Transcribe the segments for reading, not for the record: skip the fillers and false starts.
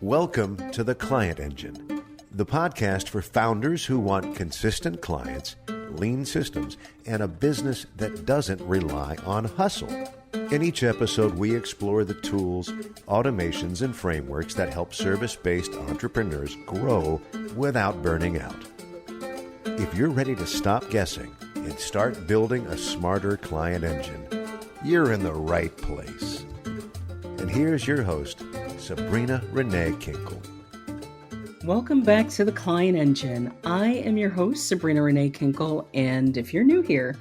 Welcome to The Client Engine, the podcast for founders who want consistent clients, lean systems, and a business that doesn't rely on hustle. In each episode, we explore the tools, automations, and frameworks that help service-based entrepreneurs grow without burning out. If you're ready to stop guessing and start building a smarter client engine, you're in the right place. And here's your host, Sabrina Renee Kinkle. Welcome back to The Client Engine. I am your host, Sabrina Renee Kinkle, and if you're new here,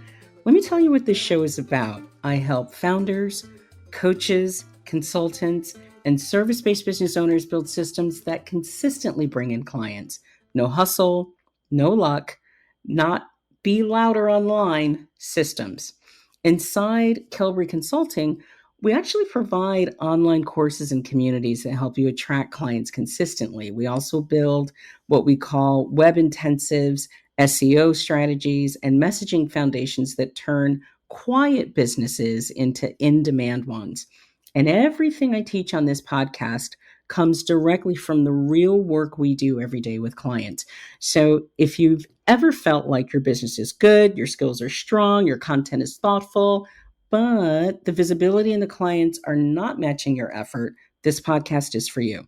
let me tell you what this show is about. I help founders, coaches, consultants, and service-based business owners build systems that consistently bring in clients. No hustle, no luck, not be louder online systems. Inside Kelbury Consulting, we actually provide online courses and communities that help you attract clients consistently. We also build what we call web intensives, SEO strategies, and messaging foundations that turn quiet businesses into in-demand ones. And everything I teach on this podcast comes directly from the real work we do every day with clients. So if you've ever felt like your business is good, your skills are strong, your content is thoughtful, but the visibility and the clients are not matching your effort, this podcast is for you.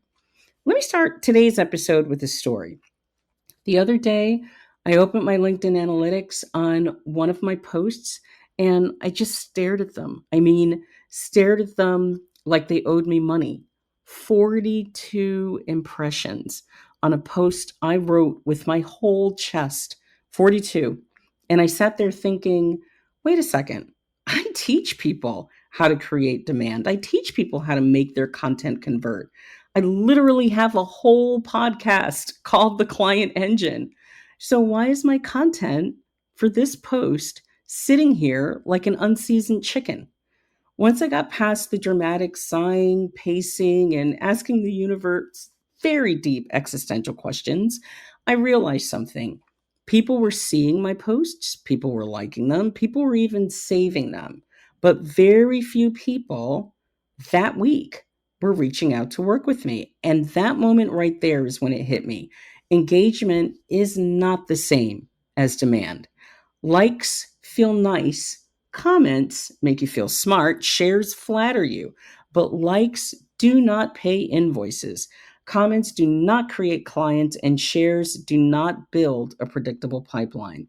Let me start today's episode with a story. The other day, I opened my LinkedIn analytics on one of my posts and I just stared at them. Stared at them like they owed me money. 42 impressions on a post I wrote with my whole chest. 42. And I sat there thinking, wait a second. I teach people how to create demand. I teach people how to make their content convert. I literally have a whole podcast called The Client Engine. So why is my content for this post sitting here like an unseasoned chicken? Once I got past the dramatic sighing, pacing, and asking the universe very deep existential questions, I realized something. People were seeing my posts, people were liking them, people were even saving them. But very few people that week were reaching out to work with me. And that moment right there is when it hit me. Engagement is not the same as demand. Likes feel nice. Comments make you feel smart. Shares flatter you. But likes do not pay invoices. Comments do not create clients, and shares do not build a predictable pipeline.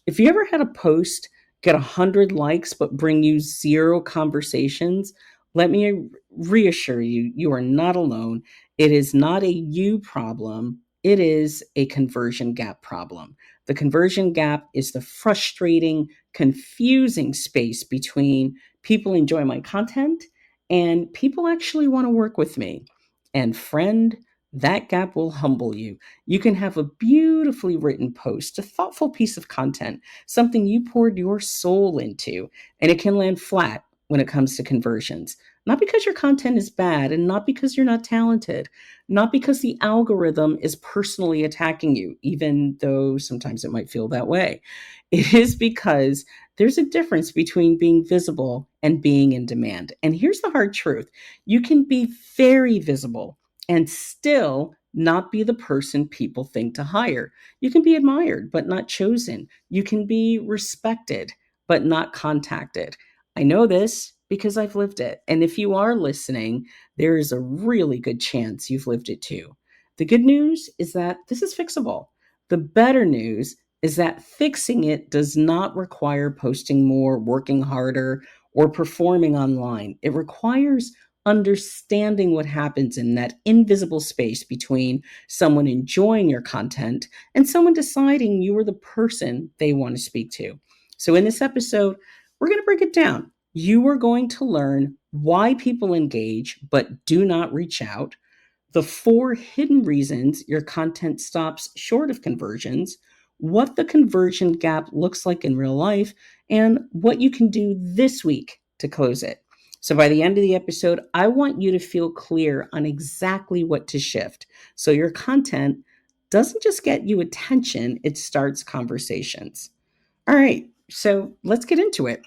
If you ever had a post get 100 likes but bring you 0 conversations, let me reassure you, you are not alone. It is not a you problem. It is a conversion gap problem. The conversion gap is the frustrating, confusing space between people enjoy my content and people actually want to work with me. And friend, that gap will humble you. You can have a beautifully written post, a thoughtful piece of content, something you poured your soul into, and it can land flat when it comes to conversions. Not because your content is bad and not because you're not talented, not because the algorithm is personally attacking you, even though sometimes it might feel that way. It is because there's a difference between being visible and being in demand. And here's the hard truth. You can be very visible and still not be the person people think to hire. You can be admired, but not chosen. You can be respected, but not contacted. I know this because I've lived it. And if you are listening, there is a really good chance you've lived it too. The good news is that this is fixable. The better news is that fixing it does not require posting more, working harder, or performing online. It requires understanding what happens in that invisible space between someone enjoying your content and someone deciding you are the person they want to speak to. So in this episode, we're going to break it down. You are going to learn why people engage but do not reach out, the 4 hidden reasons your content stops short of conversions, what the conversion gap looks like in real life, and what you can do this week to close it. So by the end of the episode, I want you to feel clear on exactly what to shift so your content doesn't just get you attention, it starts conversations. All right, so let's get into it.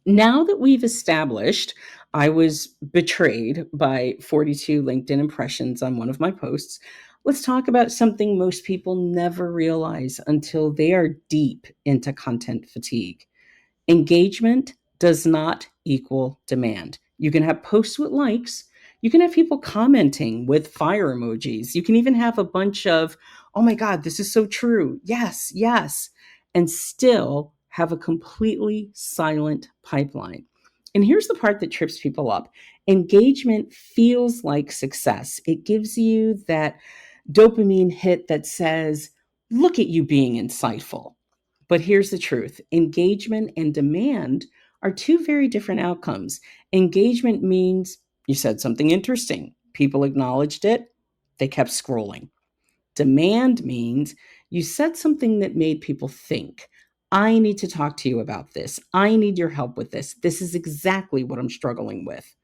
Now that we've established I was betrayed by 42 LinkedIn impressions on one of my posts. Let's talk about something most people never realize until they are deep into content fatigue. Engagement does not equal demand. You can have posts with likes. You can have people commenting with fire emojis. You can even have a bunch of, oh my God, this is so true. Yes, yes. And still have a completely silent pipeline. And here's the part that trips people up. Engagement feels like success. It gives you that dopamine hit that says, look at you being insightful. But here's the truth: engagement and demand are two very different outcomes. Engagement means you said something interesting, people acknowledged it, they kept scrolling. Demand means you said something that made people think. I need to talk to you about this. I need your help with this. This is exactly what I'm struggling with.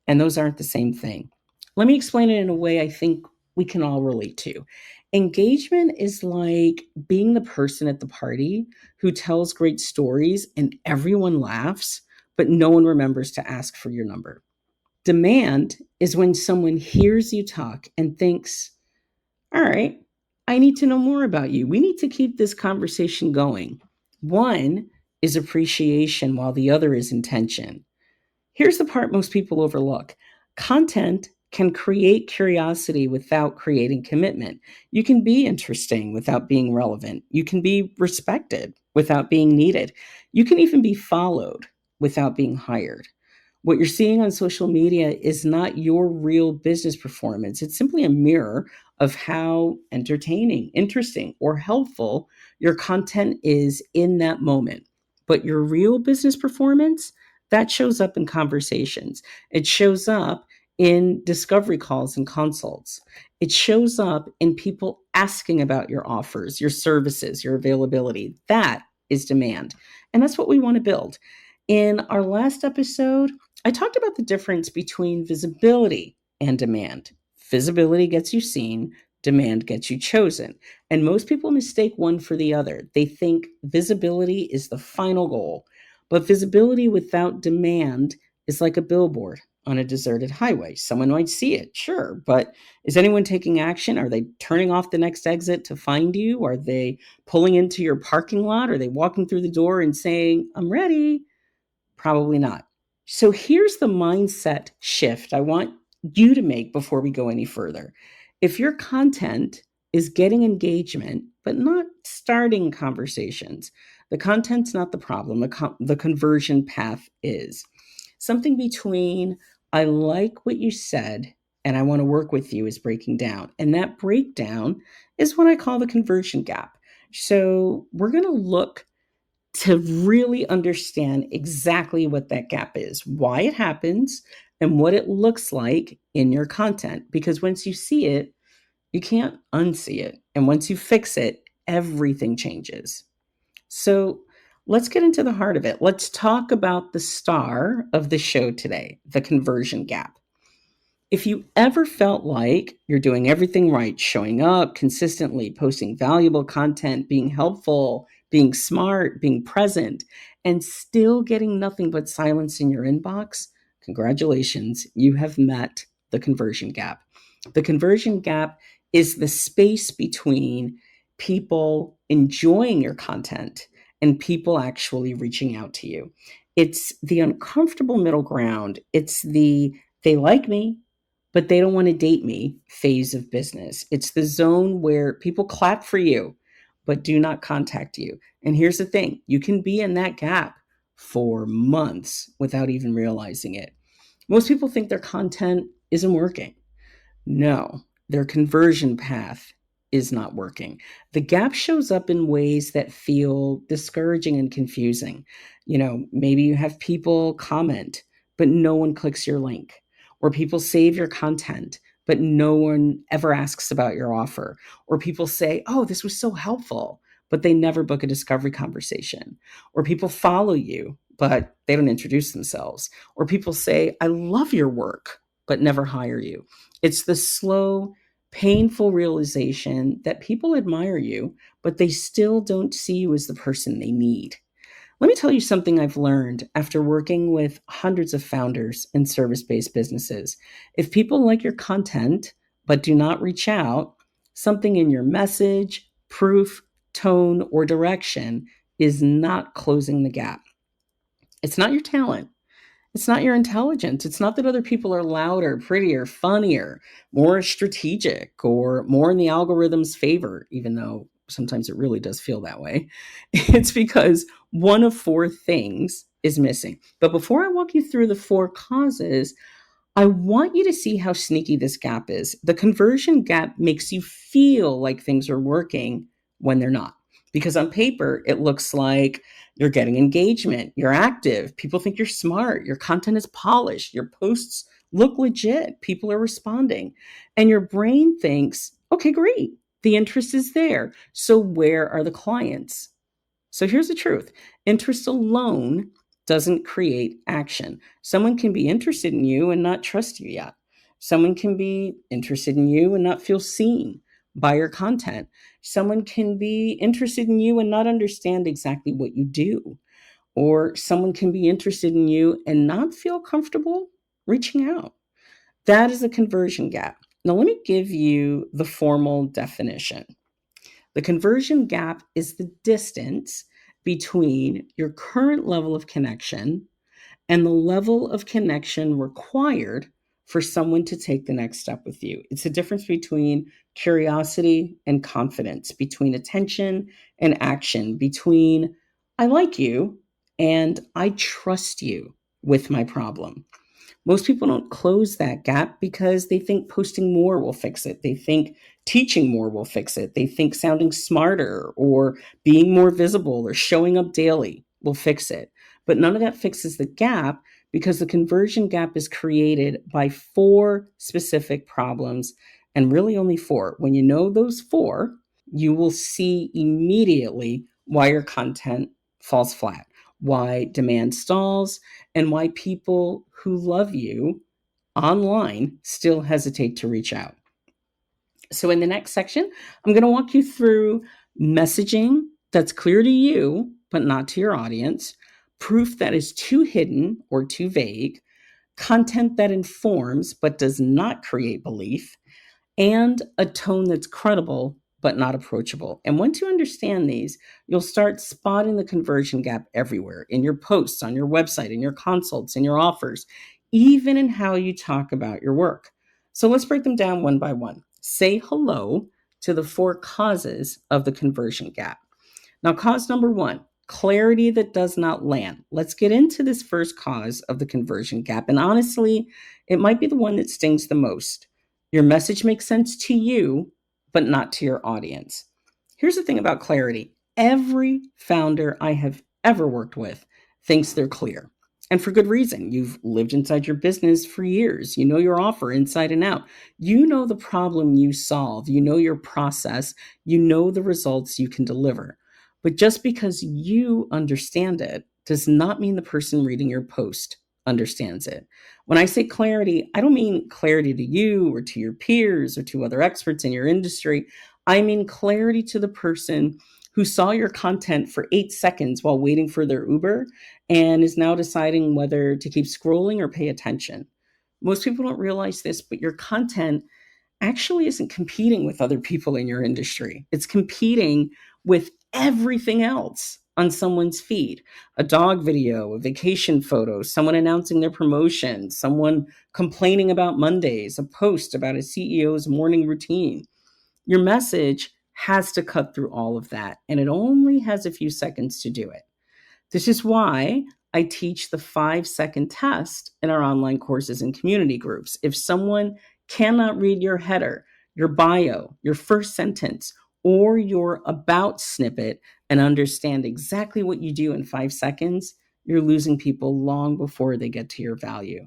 And those aren't the same thing. Let me explain it in a way I think we can all relate to. Engagement is like being the person at the party who tells great stories and everyone laughs, but no one remembers to ask for your number. Demand is when someone hears you talk and thinks, all right, I need to know more about you. We need to keep this conversation going. One is appreciation while the other is intention. Here's the part most people overlook: content can create curiosity without creating commitment. You can be interesting without being relevant. You can be respected without being needed. You can even be followed without being hired. What you're seeing on social media is not your real business performance. It's simply a mirror of how entertaining, interesting, or helpful your content is in that moment. But your real business performance, that shows up in conversations. It shows up in discovery calls and consults. It shows up in people asking about your offers, your services, your availability. That is demand. And that's what we want to build. In our last episode, I talked about the difference between visibility and demand. Visibility gets you seen, demand gets you chosen. And most people mistake one for the other. They think visibility is the final goal, but visibility without demand is like a billboard on a deserted highway. Someone might see it, sure, but is anyone taking action? Are they turning off the next exit to find you? Are they pulling into your parking lot? Are they walking through the door and saying, I'm ready? Probably not. So here's the mindset shift I want you to make before we go any further. If your content is getting engagement, but not starting conversations, the content's not the problem. The conversion path is something between I like what you said and I want to work with you is breaking down. And that breakdown is what I call the conversion gap. So we're going to look to really understand exactly what that gap is, why it happens, and what it looks like in your content. Because once you see it, you can't unsee it. And once you fix it, everything changes. So let's get into the heart of it. Let's talk about the star of the show today, the conversion gap. If you ever felt like you're doing everything right, showing up consistently, posting valuable content, being helpful, being smart, being present, and still getting nothing but silence in your inbox, congratulations, you have met the conversion gap. The conversion gap is the space between people enjoying your content and people actually reaching out to you. It's the uncomfortable middle ground. It's the they like me, but they don't want to date me phase of business. It's the zone where people clap for you, but do not contact you. And here's the thing: you can be in that gap for months without even realizing it. Most people think their content isn't working. No, their conversion path is not working. The gap shows up in ways that feel discouraging and confusing. Maybe you have people comment, but no one clicks your link, or people save your content, but no one ever asks about your offer, or people say, oh, this was so helpful, but they never book a discovery conversation, or people follow you, but they don't introduce themselves, or people say, I love your work, but never hire you. It's the slow, painful realization that people admire you, but they still don't see you as the person they need. Let me tell you something I've learned after working with hundreds of founders in service based businesses. If people like your content but do not reach out, something in your message, proof, tone, or direction is not closing the gap. It's not your talent. It's not your intelligence. It's not that other people are louder, prettier, funnier, more strategic, or more in the algorithm's favor, even though sometimes it really does feel that way. It's because one of four things is missing. But before I walk you through the four causes, I want you to see how sneaky this gap is. The conversion gap makes you feel like things are working when they're not. Because on paper, it looks like you're getting engagement, you're active, people think you're smart, your content is polished, your posts look legit, people are responding. And your brain thinks, okay, great, the interest is there. So where are the clients? So here's the truth: interest alone doesn't create action. Someone can be interested in you and not trust you yet. Someone can be interested in you and not feel seen by your content. Someone can be interested in you and not understand exactly what you do. Or someone can be interested in you and not feel comfortable reaching out. That is a conversion gap. Now, let me give you the formal definition. The conversion gap is the distance between your current level of connection and the level of connection required for someone to take the next step with you. It's the difference between curiosity and confidence, between attention and action, between I like you and I trust you with my problem. Most people don't close that gap because they think posting more will fix it. They think teaching more will fix it. They think sounding smarter or being more visible or showing up daily will fix it. But none of that fixes the gap because the conversion gap is created by four specific problems, and really only four. When you know those four, you will see immediately why your content falls flat, why demand stalls, and why people who love you online still hesitate to reach out. So, in the next section, I'm going to walk you through messaging that's clear to you, but not to your audience, proof that is too hidden or too vague, content that informs but does not create belief, and a tone that's credible but not approachable. And once you understand these, you'll start spotting the conversion gap everywhere in your posts, on your website, in your consults, in your offers, even in how you talk about your work. So let's break them down one by one. Say hello to the four causes of the conversion gap. Now, cause number one, clarity that does not land. Let's get into this first cause of the conversion gap. And honestly, it might be the one that stings the most. Your message makes sense to you, but not to your audience. Here's the thing about clarity: every founder I have ever worked with thinks they're clear. And for good reason. You've lived inside your business for years. You know your offer inside and out. You know the problem you solve. You know your process. You know the results you can deliver. But just because you understand it does not mean the person reading your post understands it. When I say clarity, I don't mean clarity to you or to your peers or to other experts in your industry. I mean clarity to the person who saw your content for 8 seconds while waiting for their Uber and is now deciding whether to keep scrolling or pay attention. Most people don't realize this, but your content actually isn't competing with other people in your industry. It's competing with everything else on someone's feed: a dog video, a vacation photo, someone announcing their promotion, someone complaining about Mondays, a post about a CEO's morning routine. Your message has to cut through all of that, and it only has a few seconds to do it. This is why I teach the 5-second test in our online courses and community groups. If someone cannot read your header, your bio, your first sentence, or your about snippet and understand exactly what you do in 5 seconds, you're losing people long before they get to your value.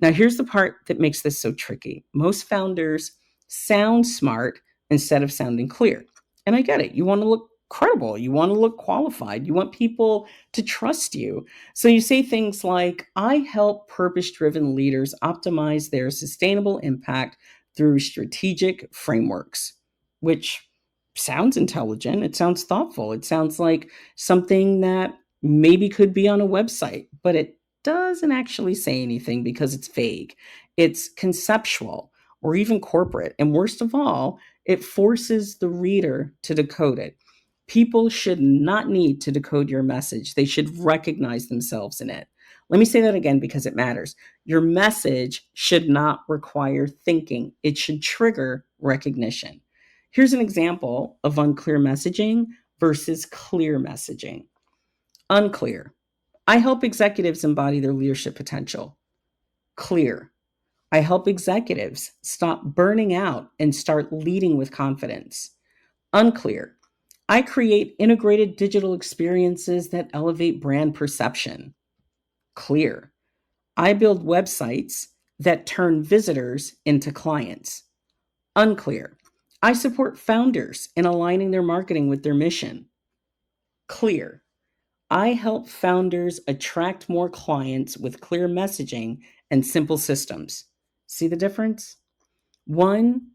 Now, here's the part that makes this so tricky. Most founders sound smart instead of sounding clear. And I get it. You want to look credible. You want to look qualified. You want people to trust you. So you say things like, I help purpose-driven leaders optimize their sustainable impact through strategic frameworks, which sounds intelligent. It sounds thoughtful. It sounds like something that maybe could be on a website, but it doesn't actually say anything because it's vague. It's conceptual or even corporate. And worst of all, it forces the reader to decode it. People should not need to decode your message, they should recognize themselves in it. Let me say that again because it matters. Your message should not require thinking, it should trigger recognition. Here's an example of unclear messaging versus clear messaging. Unclear. I help executives embody their leadership potential. Clear. I help executives stop burning out and start leading with confidence. Unclear. I create integrated digital experiences that elevate brand perception. Clear. I build websites that turn visitors into clients. Unclear. I support founders in aligning their marketing with their mission. Clear. I help founders attract more clients with clear messaging and simple systems. See the difference? One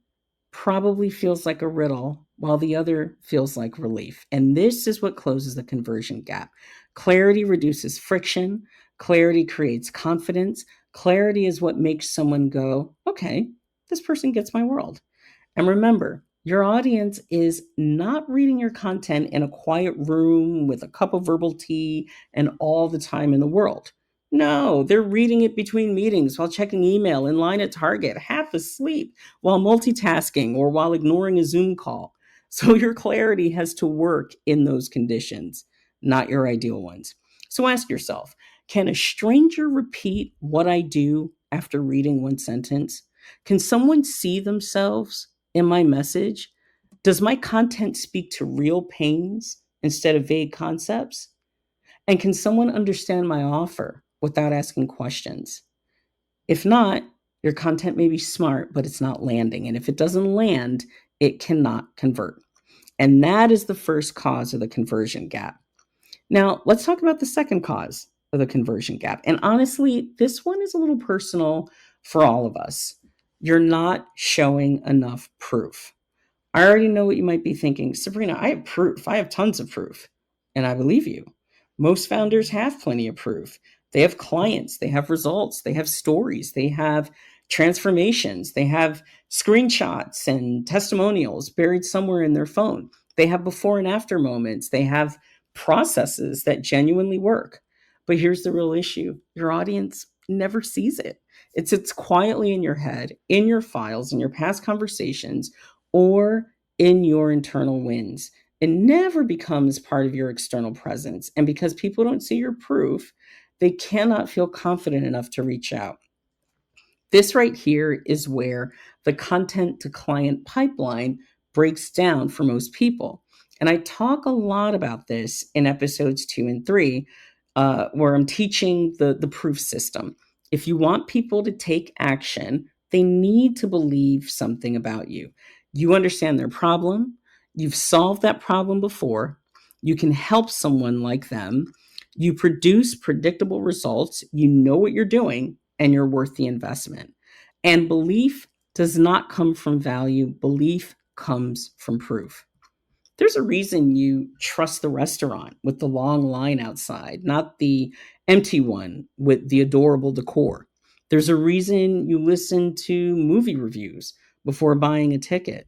probably feels like a riddle, while the other feels like relief. And this is what closes the conversion gap. Clarity reduces friction, clarity creates confidence. Clarity is what makes someone go, okay, this person gets my world. And remember, your audience is not reading your content in a quiet room with a cup of herbal tea and all the time in the world. No, they're reading it between meetings, while checking email, in line at Target, half asleep, while multitasking, or while ignoring a Zoom call. So your clarity has to work in those conditions, not your ideal ones. So ask yourself, can a stranger repeat what I do after reading one sentence? Can someone see themselves in my message? Does my content speak to real pains instead of vague concepts? And can someone understand my offer without asking questions? If not, your content may be smart, but it's not landing. And if it doesn't land, it cannot convert. And that is the first cause of the conversion gap. Now, let's talk about the second cause of the conversion gap. And honestly, this one is a little personal for all of us. You're not showing enough proof. I already know what you might be thinking. Sabrina, I have proof. I have tons of proof. And I believe you. Most founders have plenty of proof. They have clients, they have results, they have stories, they have transformations, they have screenshots and testimonials buried somewhere in their phone. They have before and after moments. They have processes that genuinely work. But here's the real issue, your audience never sees it. It sits quietly in your head, in your files, in your past conversations, or in your internal wins. It never becomes part of your external presence. And because people don't see your proof, they cannot feel confident enough to reach out. This right here is where the content to client pipeline breaks down for most people. And I talk a lot about this in episodes 2 and 3, where I'm teaching the proof system. If you want people to take action, they need to believe something about you. You understand their problem, you've solved that problem before, you can help someone like them, you produce predictable results, you know what you're doing, and you're worth the investment. And belief does not come from value, belief comes from proof. There's a reason you trust the restaurant with the long line outside, not the empty one with the adorable decor. There's a reason you listen to movie reviews before buying a ticket.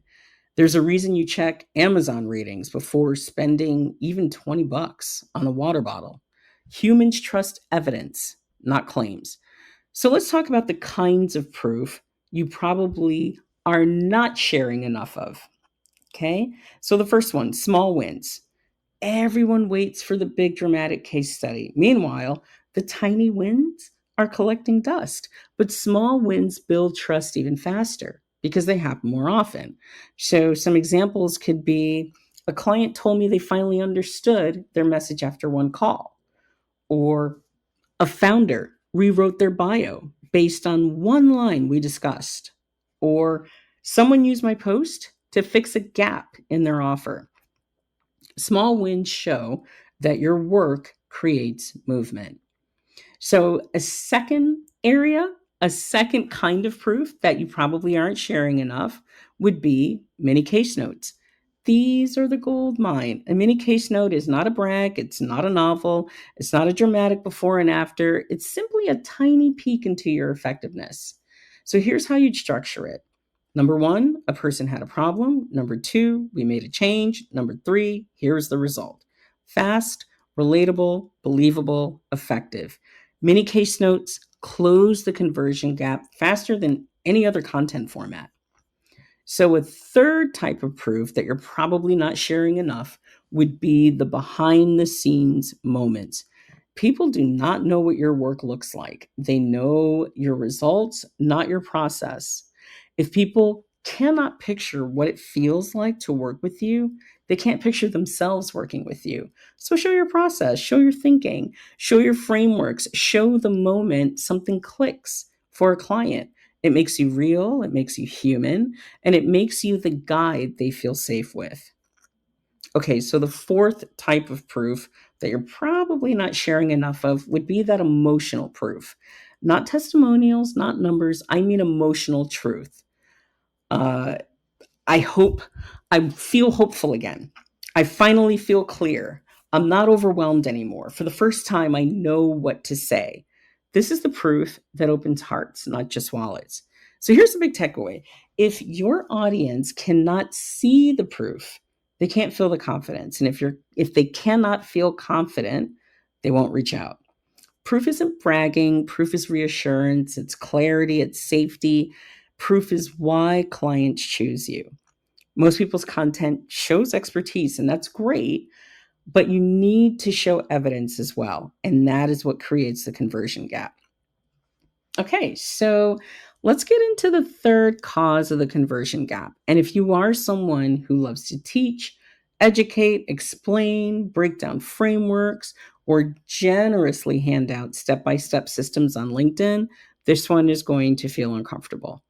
There's a reason you check Amazon ratings before spending even 20 bucks on a water bottle. Humans trust evidence, not claims. So let's talk about the kinds of proof you probably are not sharing enough of. Okay. So the first one, small wins. Everyone waits for the big dramatic case study. Meanwhile, the tiny wins are collecting dust, but small wins build trust even faster because they happen more often. So some examples could be, a client told me they finally understood their message after one call, or a founder rewrote their bio based on one line we discussed, or someone used my post to fix a gap in their offer. Small wins show that your work creates movement. So, a second kind of proof that you probably aren't sharing enough would be mini case notes. These are the gold mine. A mini case note is not a brag, it's not a novel, it's not a dramatic before and after. It's simply a tiny peek into your effectiveness. So here's how you'd structure it. Number one, a person had a problem. Number two, we made a change. Number three, here's the result. Fast, relatable, believable, effective. Mini case notes close the conversion gap faster than any other content format. So, a third type of proof that you're probably not sharing enough would be the behind the scenes moments. People do not know what your work looks like, they know your results, not your process. If people cannot picture what it feels like to work with you, they can't picture themselves working with you. So, show your process, show your thinking, show your frameworks, show the moment something clicks for a client. It makes you real, it makes you human, and it makes you the guide they feel safe with. Okay, so the fourth type of proof that you're probably not sharing enough of would be that emotional proof. Not testimonials, not numbers. I mean emotional truth. Uh, I hope, I feel hopeful again. I finally feel clear. I'm not overwhelmed anymore. For the first time, I know what to say. This is the proof that opens hearts, not just wallets. So here's the big takeaway. If your audience cannot see the proof, they can't feel the confidence. And if they cannot feel confident, they won't reach out. Proof isn't bragging, proof is reassurance, it's clarity, it's safety. Proof is why clients choose you. Most people's content shows expertise, and that's great, but you need to show evidence as well. And that is what creates the conversion gap. Okay, so let's get into the third cause of the conversion gap. And if you are someone who loves to teach, educate, explain, break down frameworks, or generously hand out step by step systems on LinkedIn, this one is going to feel uncomfortable.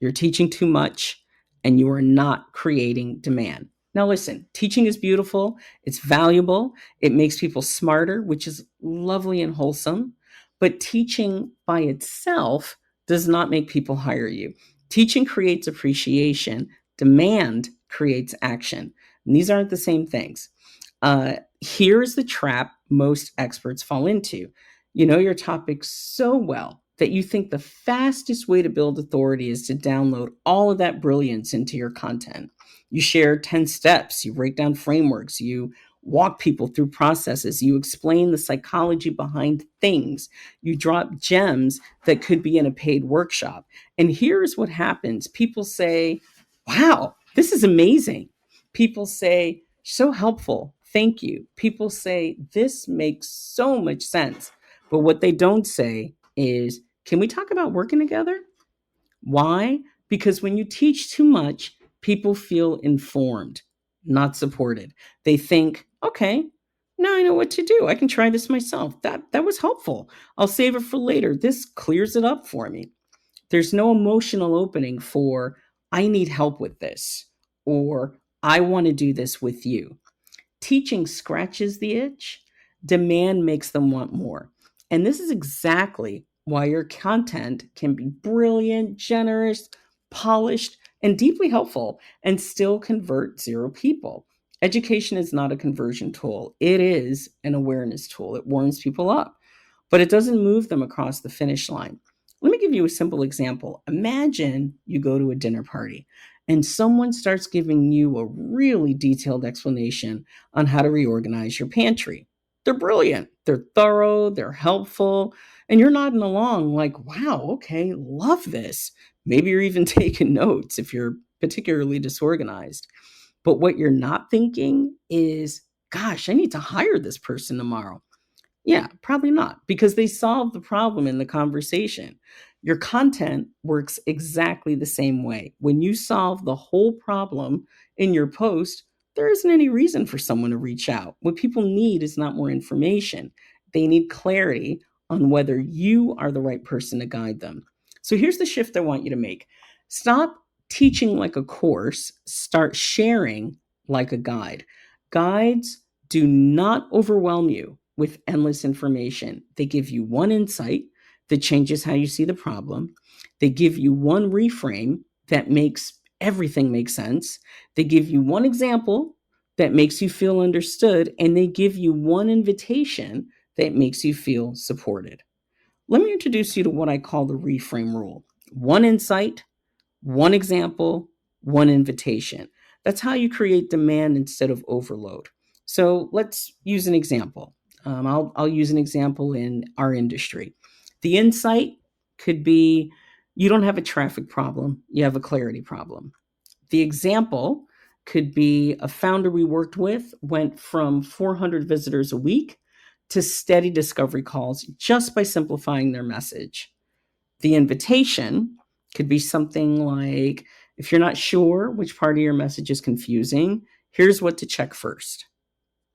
You're teaching too much and you are not creating demand. Now, listen, teaching is beautiful, it's valuable, it makes people smarter, which is lovely and wholesome. But teaching by itself does not make people hire you. Teaching creates appreciation, demand creates action. And these aren't the same things. Here's the trap most experts fall into. You know your topic so well that you think the fastest way to build authority is to download all of that brilliance into your content. You share 10 steps, you break down frameworks, you walk people through processes, you explain the psychology behind things, you drop gems that could be in a paid workshop. And here's what happens. People say, wow, this is amazing. People say, so helpful. Thank you. People say, this makes so much sense. But what they don't say is, can we talk about working together? Why? Because when you teach too much, people feel informed, not supported. They think, okay, now I know what to do. I can try this myself. That was helpful. I'll save it for later. This clears it up for me. There's no emotional opening for, I need help with this, or I want to do this with you. Teaching scratches the itch, demand makes them want more. And this is exactly why your content can be brilliant, generous, polished, and deeply helpful and still convert zero people. Education is not a conversion tool, it is an awareness tool. It warms people up, but it doesn't move them across the finish line. Let me give you a simple example. Imagine you go to a dinner party and someone starts giving you a really detailed explanation on how to reorganize your pantry. They're brilliant, they're thorough, they're helpful, and you're nodding along like, wow, okay, love this. Maybe you're even taking notes if you're particularly disorganized. But what you're not thinking is, gosh, I need to hire this person tomorrow. Yeah, probably not, because they solved the problem in the conversation. Your content works exactly the same way. When you solve the whole problem in your post, there isn't any reason for someone to reach out. What people need is not more information. They need clarity on whether you are the right person to guide them. So here's the shift I want you to make. Stop teaching like a course, start sharing like a guide. Guides do not overwhelm you with endless information. They give you one insight that changes how you see the problem. They give you one reframe that makes everything makes sense. They give you one example that makes you feel understood, and they give you one invitation that makes you feel supported. Let me introduce you to what I call the reframe rule: one insight, one example, one invitation. That's how you create demand instead of overload. So let's use an example. I'll use an example in our industry. The insight could be you don't have a traffic problem, you have a clarity problem. The example could be a founder we worked with went from 400 visitors a week to steady discovery calls just by simplifying their message. The invitation could be something like, if you're not sure which part of your message is confusing, here's what to check first.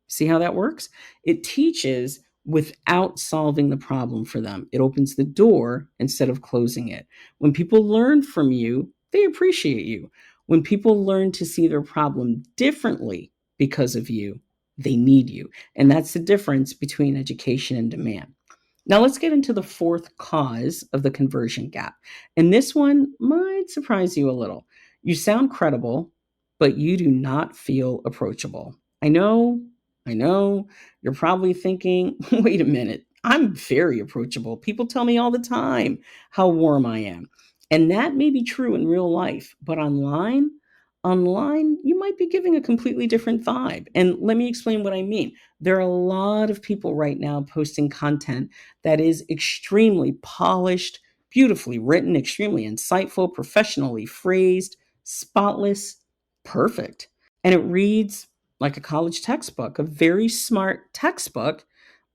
See how that works? It teaches without solving the problem for them. It opens the door instead of closing it. When people learn from you, they appreciate you. When people learn to see their problem differently because of you, they need you. And that's the difference between education and demand. Now let's get into the fourth cause of the conversion gap. And this one might surprise you a little. You sound credible, but you do not feel approachable. I know, you're probably thinking, wait a minute, I'm very approachable. People tell me all the time how warm I am. And that may be true in real life, but online, you might be giving a completely different vibe. And let me explain what I mean. There are a lot of people right now posting content that is extremely polished, beautifully written, extremely insightful, professionally phrased, spotless, perfect. And it reads like a college textbook, a very smart textbook,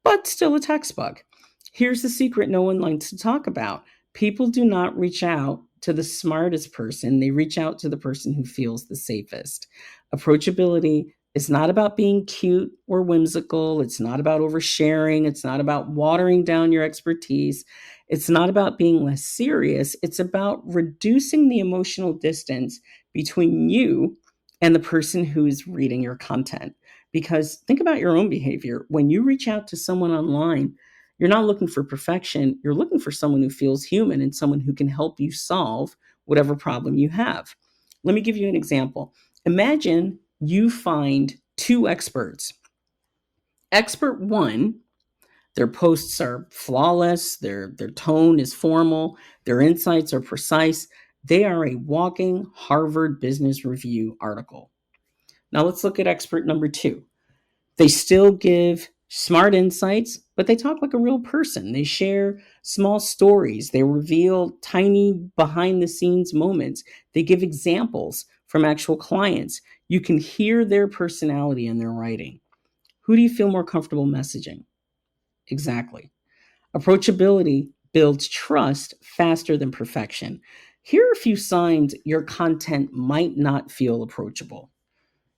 but still a textbook. Here's the secret no one likes to talk about: people do not reach out to the smartest person, they reach out to the person who feels the safest. Approachability is not about being cute or whimsical. It's not about oversharing. It's not about watering down your expertise. It's not about being less serious. It's about reducing the emotional distance between you and the person who's reading your content. Because think about your own behavior. When you reach out to someone online, you're not looking for perfection. You're looking for someone who feels human and someone who can help you solve whatever problem you have. Let me give you an example. Imagine you find two experts. Expert one, their posts are flawless, their tone is formal, their insights are precise. They are a walking Harvard Business Review article. Now let's look at expert number two. They still give smart insights, but they talk like a real person. They share small stories. They reveal tiny behind the scenes moments. They give examples from actual clients. You can hear their personality in their writing. Who do you feel more comfortable messaging? Exactly. Approachability builds trust faster than perfection. Here are a few signs your content might not feel approachable.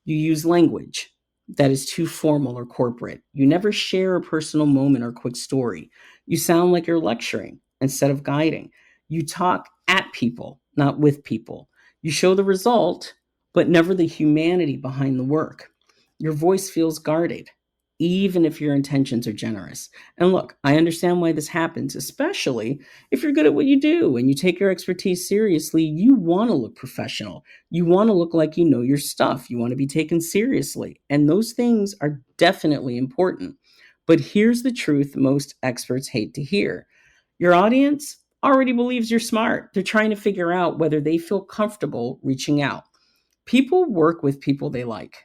You use language that is too formal or corporate. You never share a personal moment or quick story. You sound like you're lecturing instead of guiding. You talk at people, not with people. You show the result, but never the humanity behind the work. Your voice feels guarded, even if your intentions are generous. And look, I understand why this happens, especially if you're good at what you do and you take your expertise seriously. You want to look professional. You want to look like you know your stuff. You want to be taken seriously. And those things are definitely important. But here's the truth most experts hate to hear: your audience already believes you're smart. They're trying to figure out whether they feel comfortable reaching out. People work with people they like.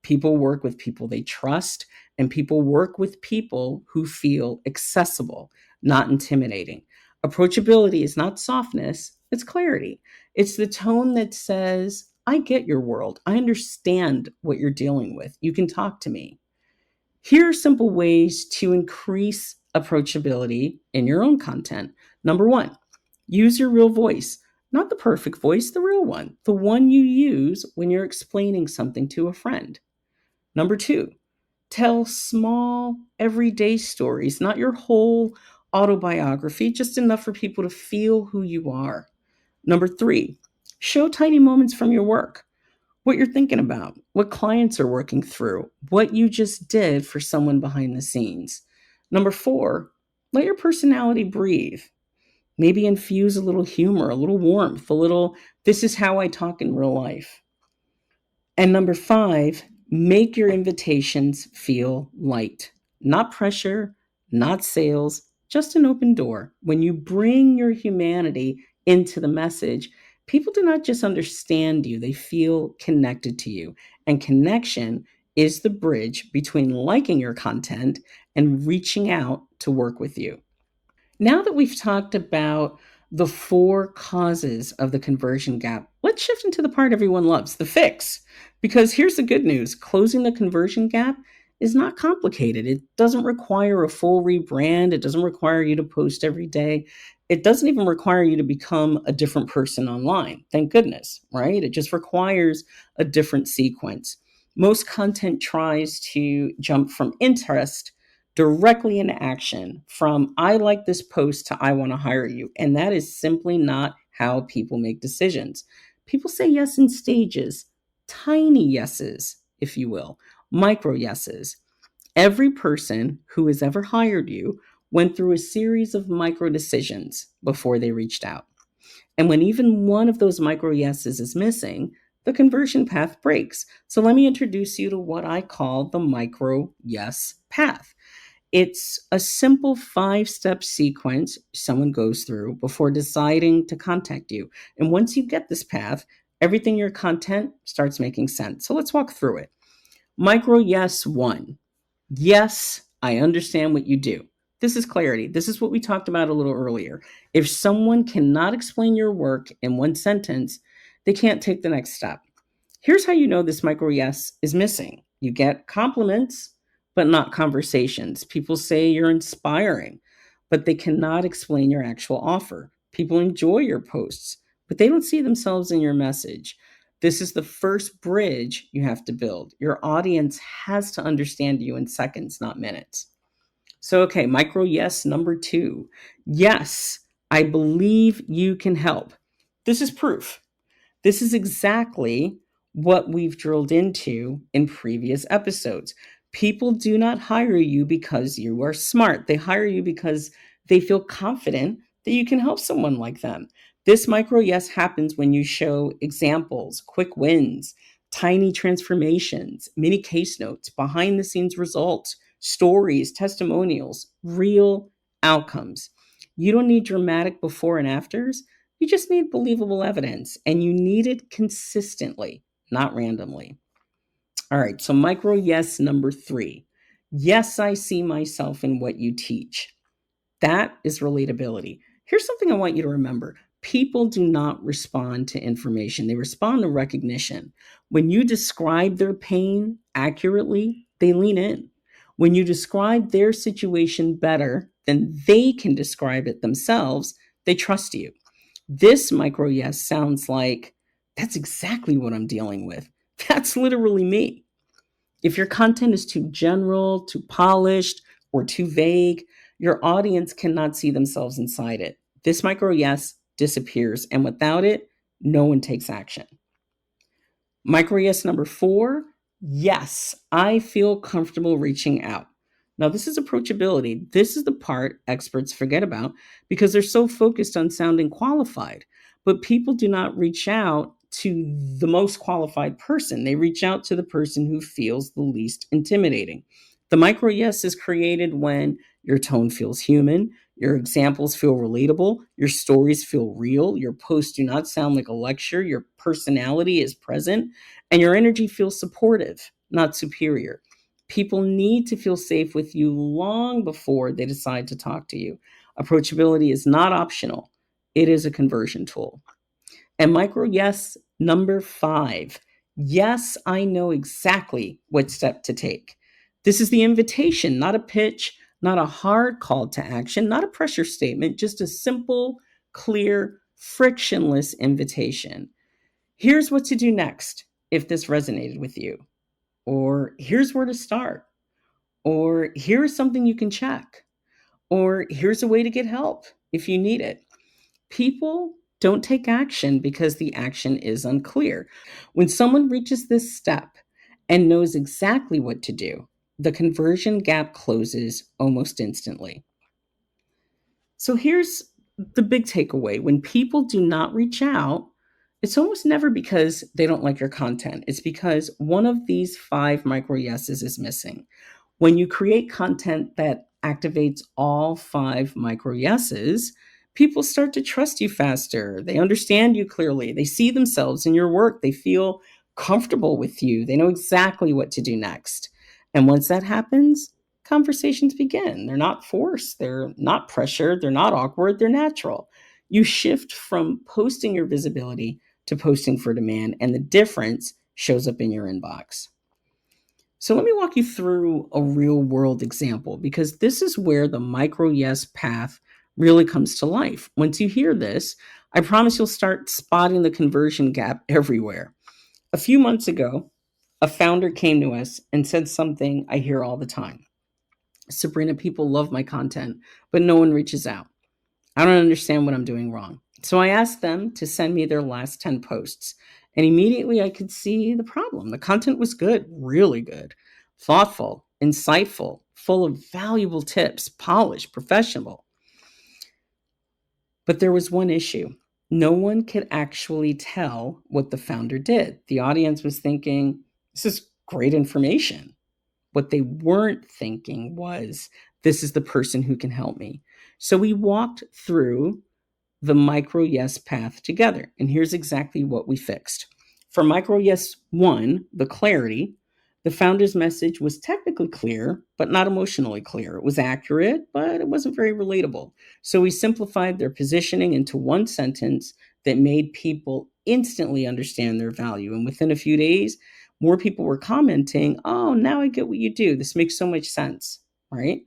People work with people they trust, and people work with people who feel accessible, not intimidating. Approachability is not softness, it's clarity. It's the tone that says, I get your world. I understand what you're dealing with. You can talk to me. Here are simple ways to increase approachability in your own content. Number one, use your real voice. Not the perfect voice, the real one, the one you use when you're explaining something to a friend. Number two, tell small, everyday stories, not your whole autobiography, just enough for people to feel who you are. Number three, show tiny moments from your work: what you're thinking about, what clients are working through, what you just did for someone behind the scenes. Number four, let your personality breathe. Maybe infuse a little humor, a little warmth, a little, this is how I talk in real life. And number 5, make your invitations feel light, not pressure, not sales, just an open door. When you bring your humanity into the message, people do not just understand you, they feel connected to you. And connection is the bridge between liking your content and reaching out to work with you. Now that we've talked about the 4 causes of the conversion gap, let's shift into the part everyone loves, the fix. Because here's the good news: closing the conversion gap is not complicated. It doesn't require a full rebrand, it doesn't require you to post every day. It doesn't even require you to become a different person online. Thank goodness, right? It just requires a different sequence. Most content tries to jump from interest directly into action, from I like this post to I want to hire you. And that is simply not how people make decisions. People say yes in stages, tiny yeses, if you will, micro yeses. Every person who has ever hired you went through a series of micro decisions before they reached out. And when even one of those micro yeses is missing, the conversion path breaks. So let me introduce you to what I call the micro yes path. It's a simple 5-step sequence someone goes through before deciding to contact you. And once you get this path, everything in your content starts making sense. So let's walk through it. Micro yes 1. Yes, I understand what you do. This is clarity. This is what we talked about a little earlier. If someone cannot explain your work in one sentence, they can't take the next step. Here's how you know this micro yes is missing. You get compliments, but not conversations. People say you're inspiring, but they cannot explain your actual offer. People enjoy your posts, but they don't see themselves in your message. This is the first bridge you have to build. Your audience has to understand you in seconds, not minutes. So, okay, micro yes number 2. Yes, I believe you can help. This is proof. This is exactly what we've drilled into in previous episodes. People do not hire you because you are smart. They hire you because they feel confident that you can help someone like them. This micro yes happens when you show examples, quick wins, tiny transformations, mini case notes, behind the scenes results, stories, testimonials, real outcomes. You don't need dramatic before and afters. You just need believable evidence, and you need it consistently, not randomly. All right, so micro yes number 3. Yes, I see myself in what you teach. That is relatability. Here's something I want you to remember: people do not respond to information, they respond to recognition. When you describe their pain accurately, they lean in. When you describe their situation better than they can describe it themselves, they trust you. This micro yes sounds like, that's exactly what I'm dealing with. That's literally me. If your content is too general, too polished, or too vague, your audience cannot see themselves inside it. This micro yes disappears, and without it, no one takes action. Micro yes number 4. Yes, I feel comfortable reaching out. Now, this is approachability. This is the part experts forget about because they're so focused on sounding qualified. But people do not reach out to the most qualified person, they reach out to the person who feels the least intimidating. The micro yes is created when your tone feels human, your examples feel relatable, your stories feel real, your posts do not sound like a lecture, your personality is present, and your energy feels supportive, not superior. People need to feel safe with you long before they decide to talk to you. Approachability is not optional, it is a conversion tool. And micro yes number 5. Yes, I know exactly what step to take. This is the invitation, not a pitch, not a hard call to action, not a pressure statement, just a simple, clear, frictionless invitation. Here's what to do next if this resonated with you, or here's where to start, or here's something you can check, or here's a way to get help if you need it. People don't take action because the action is unclear. When someone reaches this step and knows exactly what to do, the conversion gap closes almost instantly. So here's the big takeaway: when people do not reach out, it's almost never because they don't like your content. It's because one of these five micro yeses is missing. When you create content that activates all five micro yeses, people start to trust you faster. They understand you clearly. They see themselves in your work. They feel comfortable with you. They know exactly what to do next. And once that happens, conversations begin. They're not forced, they're not pressured, they're not awkward, they're natural. You shift from posting your visibility to posting for demand, and the difference shows up in your inbox. So let me walk you through a real world example, because this is where the micro yes path really comes to life. Once you hear this, I promise you'll start spotting the conversion gap everywhere. A few months ago, a founder came to us and said something I hear all the time: Sabrina, people love my content, but no one reaches out. I don't understand what I'm doing wrong. So I asked them to send me their last 10 posts. And immediately I could see the problem. The content was good, really good, thoughtful, insightful, full of valuable tips, polished, professional. But there was one issue. No one could actually tell what the founder did. The audience was thinking, this is great information. What they weren't thinking was, this is the person who can help me. So we walked through the micro yes path together. And here's exactly what we fixed. For micro yes 1, the clarity, the founder's message was technically clear, but not emotionally clear. It was accurate, but it wasn't very relatable. So we simplified their positioning into one sentence that made people instantly understand their value. And within a few days, more people were commenting, oh, now I get what you do. This makes so much sense, right?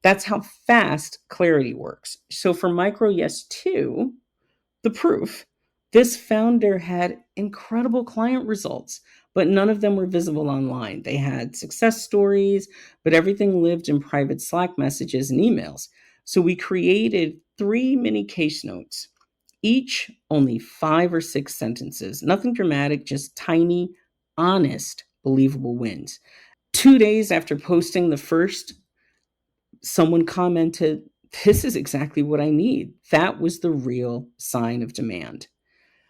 That's how fast clarity works. So for micro yes 2, the proof, this founder had incredible client results, but none of them were visible online. They had success stories, but everything lived in private Slack messages and emails. So we created 3 mini case notes, each only 5 or 6 sentences, nothing dramatic, just tiny, honest, believable wins. 2 days after posting the first, someone commented, this is exactly what I need. That was the real sign of demand.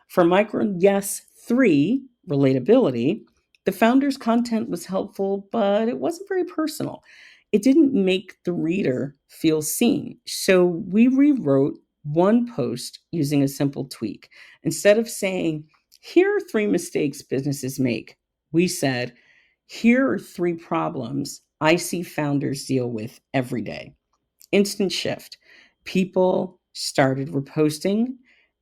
For micro yes 3, relatability, the founder's content was helpful, but it wasn't very personal. It didn't make the reader feel seen. So we rewrote one post using a simple tweak. Instead of saying, here are 3 mistakes businesses make, we said, here are 3 problems I see founders deal with every day. Instant shift. People started reposting,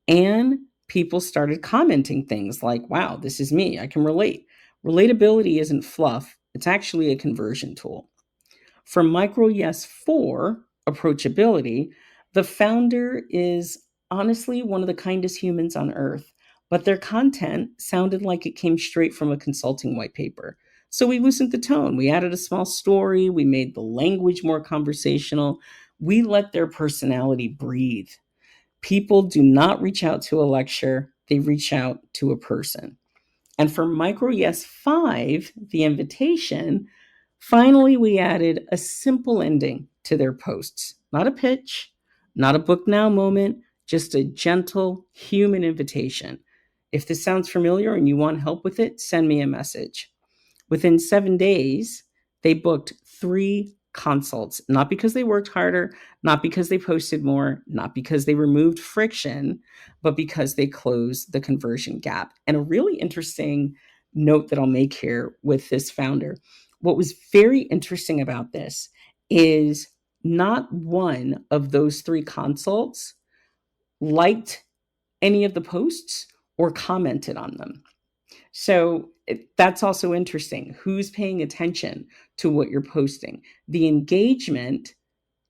and people started commenting things like, wow, this is me. I can relate. Relatability isn't fluff, it's actually a conversion tool. For micro yes 4, approachability, the founder is honestly one of the kindest humans on earth, but their content sounded like it came straight from a consulting white paper. So we loosened the tone. We added a small story. We made the language more conversational. We let their personality breathe. People do not reach out to a lecture, they reach out to a person. And for micro yes 5, the invitation, finally we added a simple ending to their posts. Not a pitch, not a book now moment, just a gentle human invitation. If this sounds familiar and you want help with it, send me a message. Within 7 days, they booked 3 consults, not because they worked harder, not because they posted more, not because they removed friction, but because they closed the conversion gap. And a really interesting note that I'll make here with this founder, what was very interesting about this is not one of those 3 consults liked any of the posts or commented on them. So that's also interesting. Who's paying attention to what you're posting? The engagement,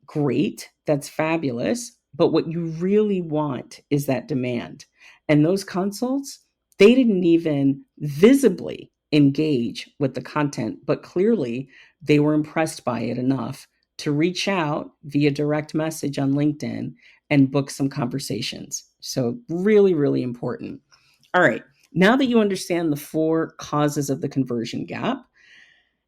great, that's fabulous. But what you really want is that demand. And those consults, they didn't even visibly engage with the content, but clearly they were impressed by it enough to reach out via direct message on LinkedIn and book some conversations. So really, really important. All right. Now that you understand the 4 causes of the conversion gap,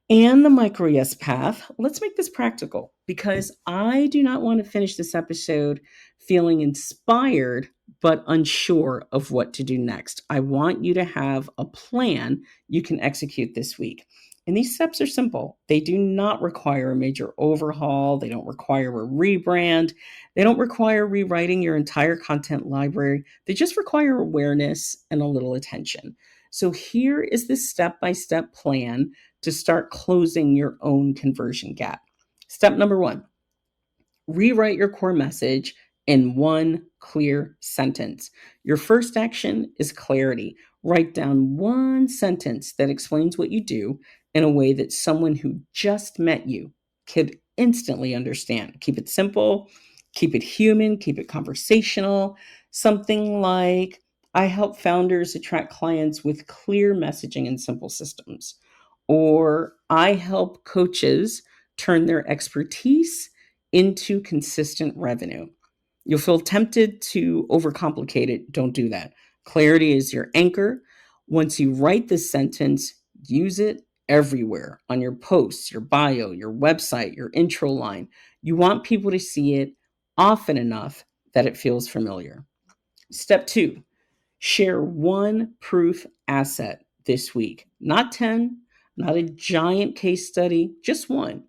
and the micro yes path. Let's make this practical because I do not want to finish this episode feeling inspired but unsure of what to do next. I want you to have a plan you can execute this week. And these steps are simple. They do not require a major overhaul. They don't require a rebrand. They don't require rewriting your entire content library. They just require awareness and a little attention. So here is the step-by-step plan to start closing your own conversion gap. Step number one, rewrite your core message in one clear sentence. Your first action is clarity. Write down one sentence that explains what you do in a way that someone who just met you could instantly understand. Keep it simple, keep it human, keep it conversational. Something like, I help founders attract clients with clear messaging and simple systems. Or I help coaches turn their expertise into consistent revenue. You'll feel tempted to overcomplicate it. Don't do that. Clarity is your anchor. Once you write this sentence, use it everywhere on your posts, your bio, your website, your intro line. You want people to see it often enough that it feels familiar. Step two, share one proof asset this week. Not 10, not a giant case study, just one.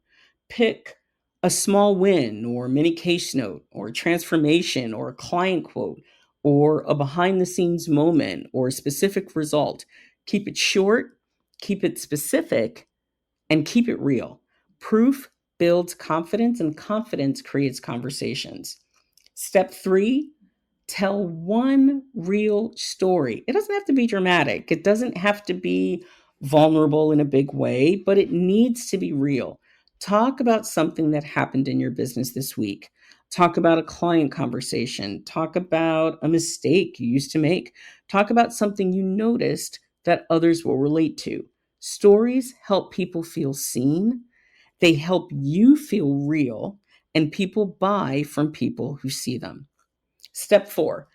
Pick a small win or mini case note or a transformation or a client quote or a behind the scenes moment or a specific result. Keep it short, keep it specific, and keep it real. Proof builds confidence, and confidence creates conversations. Step three, tell one real story. It doesn't have to be dramatic. It doesn't have to be vulnerable in a big way, but it needs to be real. Talk about something that happened in your business this week. Talk about a client conversation. Talk about a mistake you used to make. Talk about something you noticed that others will relate to. Stories help people feel seen. They help you feel real, and people buy from people who see them. Step four,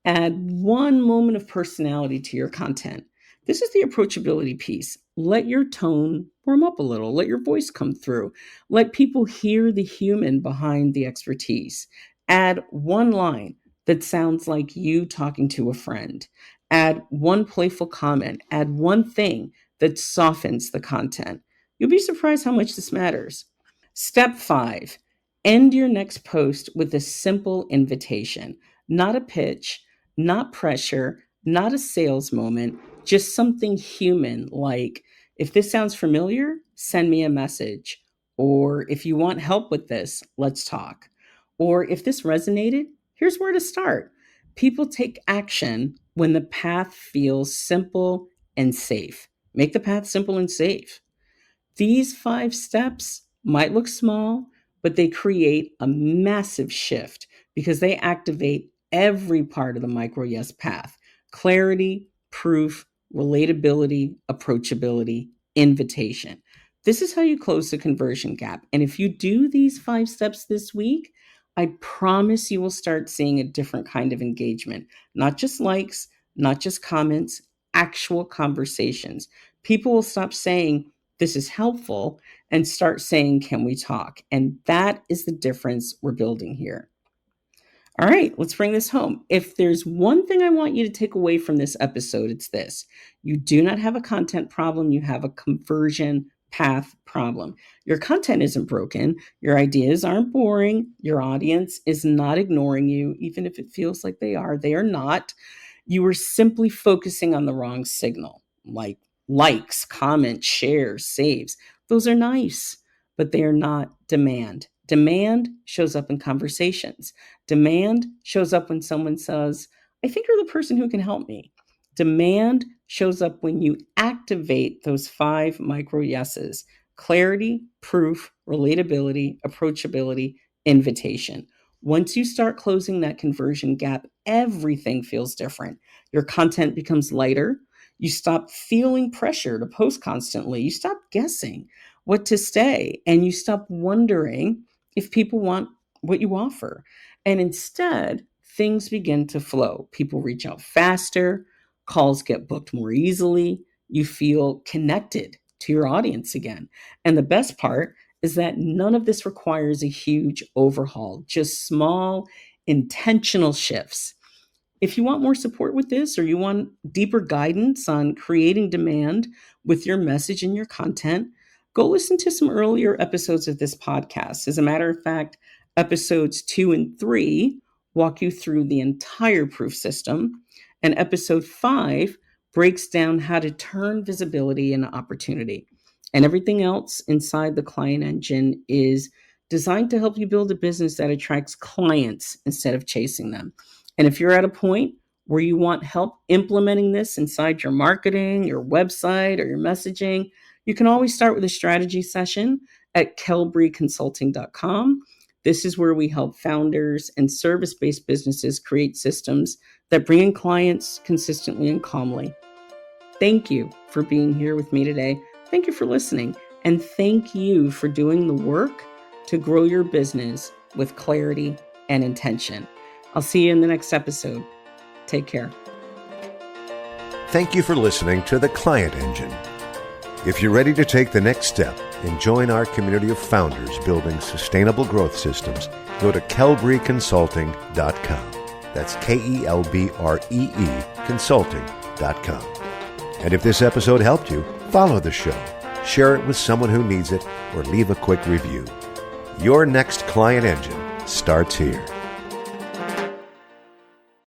add one moment of personality to your content. This is the approachability piece. Let your tone warm up a little. Let your voice come through. Let people hear the human behind the expertise. Add one line that sounds like you talking to a friend. Add one playful comment. Add one thing that softens the content. You'll be surprised how much this matters. Step five, end your next post with a simple invitation, not a pitch, not pressure, not a sales moment, just something human like, if this sounds familiar, send me a message. Or if you want help with this, let's talk. Or if this resonated, here's where to start. People take action when the path feels simple and safe. Make the path simple and safe. These five steps might look small, but they create a massive shift because they activate every part of the micro yes path: clarity, proof, relatability, approachability, invitation. This is how you close the conversion gap. And if you do these five steps this week, I promise you will start seeing a different kind of engagement, not just likes, not just comments, actual conversations. People will stop saying, this is helpful, and start saying, can we talk? And that is the difference we're building here. All right, let's bring this home. If there's one thing I want you to take away from this episode, it's this: you do not have a content problem, you have a conversion path problem. Your content isn't broken, your ideas aren't boring, your audience is not ignoring you, even if it feels like they are. They are not. You are simply focusing on the wrong signal, like likes, comments, shares, saves. Those are nice, but they are not demand. Demand shows up in conversations. Demand shows up when someone says, I think you're the person who can help me. Demand shows up when you activate those five micro yeses: clarity, proof, relatability, approachability, invitation. Once you start closing that conversion gap, everything feels different. Your content becomes lighter. You stop feeling pressure to post constantly. You stop guessing what to say, and you stop wondering if people want what you offer. And instead, things begin to flow. People reach out faster, calls get booked more easily. You feel connected to your audience again. And the best part is that none of this requires a huge overhaul, just small, intentional shifts. If you want more support with this, or you want deeper guidance on creating demand with your message and your content, go listen to some earlier episodes of this podcast. As a matter of fact, episodes 2 and 3 walk you through the entire proof system, and episode 5 breaks down how to turn visibility into opportunity. And everything else inside the client engine is designed to help you build a business that attracts clients instead of chasing them. And if you're at a point where you want help implementing this inside your marketing, your website, or your messaging, you can always start with a strategy session at kelbreconsulting.com. This is where we help founders and service-based businesses create systems that bring in clients consistently and calmly. Thank you for being here with me today. Thank you for listening. And thank you for doing the work to grow your business with clarity and intention. I'll see you in the next episode. Take care. Thank you for listening to The Client Engine. If you're ready to take the next step and join our community of founders building sustainable growth systems, go to kelbreconsulting.com. That's KELBREE consulting.com. And if this episode helped you, follow the show, share it with someone who needs it, or leave a quick review. Your next client engine starts here.